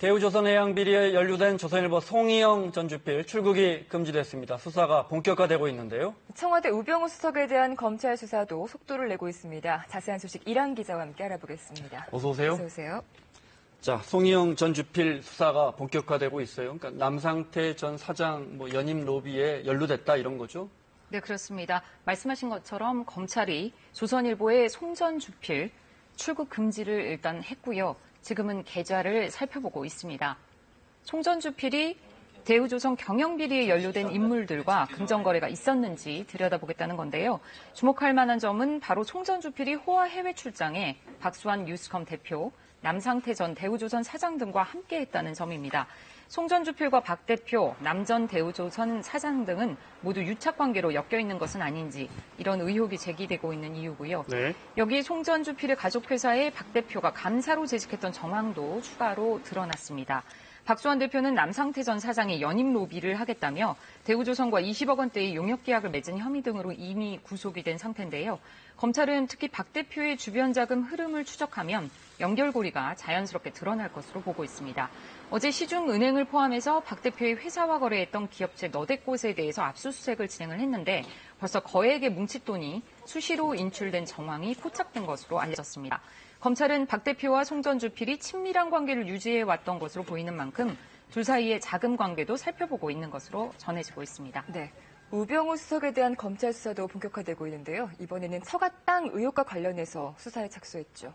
대우조선해양비리에 연루된 조선일보 송희영 전 주필 출국이 금지됐습니다. 수사가 본격화되고 있는데요. 청와대 우병우 수석에 대한 검찰 수사도 속도를 내고 있습니다. 자세한 소식 이란 기자와 함께 알아보겠습니다. 어서 오세요. 어서 오세요. 자, 송희영 전 주필 수사가 본격화되고 있어요. 그러니까 남상태 전 사장 연임 로비에 연루됐다 이런 거죠? 네, 그렇습니다. 말씀하신 것처럼 검찰이 조선일보의 송 전 주필 출국 금지를 일단 했고요. 지금은 계좌를 살펴보고 있습니다. 송 전 주필이 대우조선 경영비리에 연루된 인물들과 금전거래가 있었는지 들여다보겠다는 건데요. 주목할 만한 점은 바로 송 전 주필이 호화 해외 출장에 박수환 뉴스컴 대표, 남상태 전 대우조선 사장 등과 함께했다는 점입니다. 송 전 주필과 박 대표, 남 전 대우조선 사장 등은 모두 유착관계로 엮여있는 것은 아닌지 이런 의혹이 제기되고 있는 이유고요. 네. 여기 송 전 주필의 가족회사에 박 대표가 감사로 재직했던 정황도 추가로 드러났습니다. 박수환 대표는 남상태 전 사장이 연임 로비를 하겠다며 대우조선과 20억 원대의 용역 계약을 맺은 혐의 등으로 이미 구속이 된 상태인데요. 검찰은 특히 박 대표의 주변 자금 흐름을 추적하면 연결고리가 자연스럽게 드러날 것으로 보고 있습니다. 어제 시중은행을 포함해서 박 대표의 회사와 거래했던 기업체 너댓 곳에 대해서 압수수색을 진행을 했는데 벌써 거액의 뭉칫돈이 수시로 인출된 정황이 포착된 것으로 알려졌습니다. 검찰은 박 대표와 송 전 주필이 친밀한 관계를 유지해왔던 것으로 보이는 만큼 둘 사이의 자금 관계도 살펴보고 있는 것으로 전해지고 있습니다. 네. 우병우 수석에 대한 검찰 수사도 본격화되고 있는데요. 이번에는 처가 땅 의혹과 관련해서 수사에 착수했죠.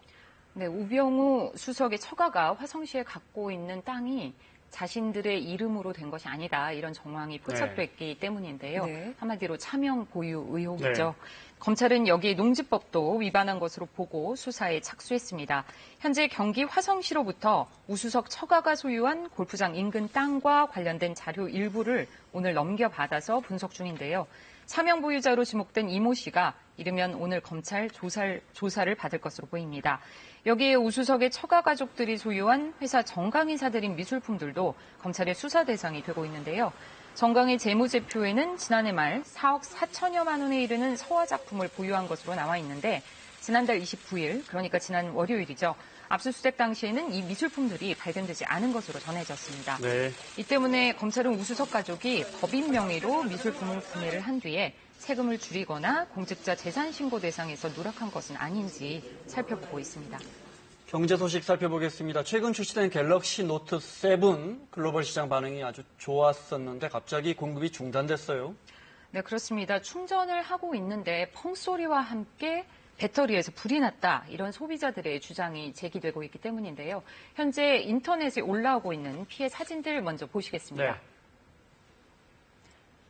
네, 우병우 수석의 처가가 화성시에 갖고 있는 땅이 자신들의 이름으로 된 것이 아니다. 이런 정황이 포착됐기 때문인데요. 네. 한마디로 차명 보유 의혹이죠. 네. 검찰은 여기에 농지법도 위반한 것으로 보고 수사에 착수했습니다. 현재 경기 화성시로부터 우 수석 처가가 소유한 골프장 인근 땅과 관련된 자료 일부를 오늘 넘겨받아서 분석 중인데요. 차명 보유자로 지목된 이모 씨가 이르면 오늘 검찰 조사를 받을 것으로 보입니다. 여기에 우수석의 처가 가족들이 소유한 회사 정강이 사들인 미술품들도 검찰의 수사 대상이 되고 있는데요. 정강의 재무제표에는 지난해 말 4억 4천여만 원에 이르는 서화 작품을 보유한 것으로 나와 있는데 지난달 29일, 그러니까 지난 월요일이죠. 압수수색 당시에는 이 미술품들이 발견되지 않은 것으로 전해졌습니다. 네. 이 때문에 검찰은 우수석 가족이 법인 명의로 미술품을 구매를 한 뒤에 세금을 줄이거나 공직자 재산 신고 대상에서 누락한 것은 아닌지 살펴보고 있습니다. 경제 소식 살펴보겠습니다. 최근 출시된 갤럭시 노트 7 글로벌 시장 반응이 아주 좋았었는데 갑자기 공급이 중단됐어요. 네, 그렇습니다. 충전을 하고 있는데 펑소리와 함께 배터리에서 불이 났다. 이런 소비자들의 주장이 제기되고 있기 때문인데요. 현재 인터넷에 올라오고 있는 피해 사진들 먼저 보시겠습니다. 네.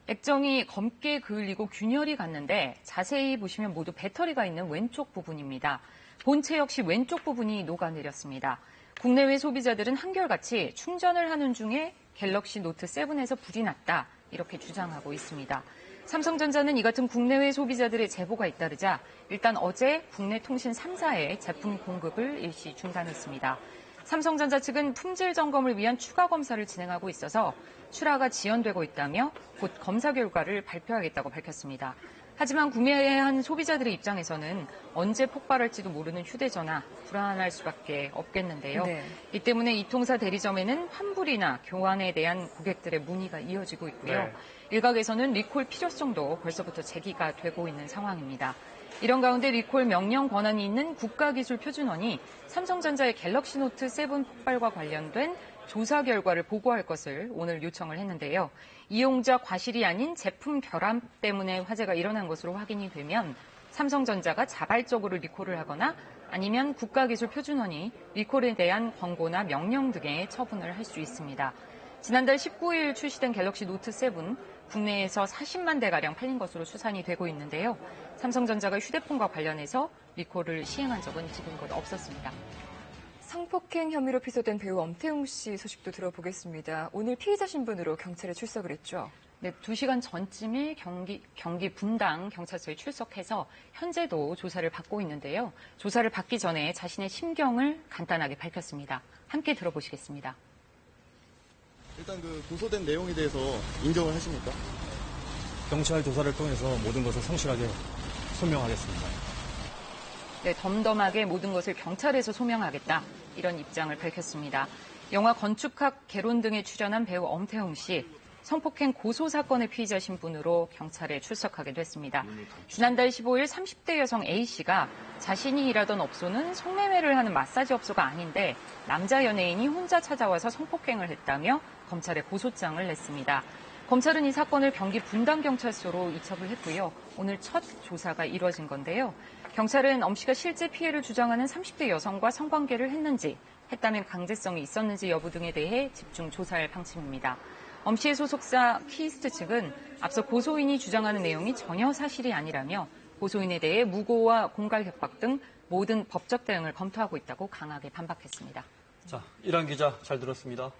액정이 검게 그을리고 균열이 갔는데 자세히 보시면 모두 배터리가 있는 왼쪽 부분입니다. 본체 역시 왼쪽 부분이 녹아내렸습니다. 국내외 소비자들은 한결같이 충전을 하는 중에 갤럭시 노트 7에서 불이 났다. 이렇게 주장하고 있습니다. 삼성전자는 이 같은 국내외 소비자들의 제보가 잇따르자 일단 어제 국내 통신 3사에 제품 공급을 일시 중단했습니다. 삼성전자 측은 품질 점검을 위한 추가 검사를 진행하고 있어서 출하가 지연되고 있다며 곧 검사 결과를 발표하겠다고 밝혔습니다. 하지만 구매한 소비자들의 입장에서는 언제 폭발할지도 모르는 휴대전화 불안할 수밖에 없겠는데요. 네. 이 때문에 이통사 대리점에는 환불이나 교환에 대한 고객들의 문의가 이어지고 있고요. 네. 일각에서는 리콜 필요성도 벌써부터 제기가 되고 있는 상황입니다. 이런 가운데 리콜 명령 권한이 있는 국가기술표준원이 삼성전자의 갤럭시 노트 7 폭발과 관련된 조사 결과를 보고할 것을 오늘 요청을 했는데요. 이용자 과실이 아닌 제품 결함 때문에 화재가 일어난 것으로 확인이 되면 삼성전자가 자발적으로 리콜을 하거나 아니면 국가기술표준원이 리콜에 대한 권고나 명령 등의 처분을 할 수 있습니다. 지난달 19일 출시된 갤럭시 노트 7, 국내에서 40만 대가량 팔린 것으로 추산이 되고 있는데요. 삼성전자가 휴대폰과 관련해서 리콜을 시행한 적은 지금껏 없었습니다. 성폭행 혐의로 피소된 배우 엄태웅 씨 소식도 들어보겠습니다. 오늘 피의자 신분으로 경찰에 출석을 했죠. 네, 2시간 전쯤에 경기 분당 경찰서에 출석해서 현재도 조사를 받고 있는데요. 조사를 받기 전에 자신의 심경을 간단하게 밝혔습니다. 함께 들어보시겠습니다. 일단 고소된 내용에 대해서 인정을 하십니까? 경찰 조사를 통해서 모든 것을 성실하게 소명하겠습니다. 네, 덤덤하게 모든 것을 경찰에서 소명하겠다. 이런 입장을 밝혔습니다. 영화 건축학 개론 등에 출연한 배우 엄태웅 씨. 성폭행 고소 사건의 피의자 신분으로 경찰에 출석하게 됐습니다. 지난달 15일 30대 여성 A씨가 자신이 일하던 업소는 성매매를 하는 마사지 업소가 아닌데 남자 연예인이 혼자 찾아와서 성폭행을 했다며 검찰에 고소장을 냈습니다. 검찰은 이 사건을 경기 분당경찰서로 이첩을 했고요. 오늘 첫 조사가 이루어진 건데요. 경찰은 엄 씨가 실제 피해를 주장하는 30대 여성과 성관계를 했는지, 했다면 강제성이 있었는지 여부 등에 대해 집중 조사할 방침입니다. 엄 씨의 소속사 키스트 측은 앞서 고소인이 주장하는 내용이 전혀 사실이 아니라며 고소인에 대해 무고와 공갈 협박 등 모든 법적 대응을 검토하고 있다고 강하게 반박했습니다. 자, 이란 기자 잘 들었습니다.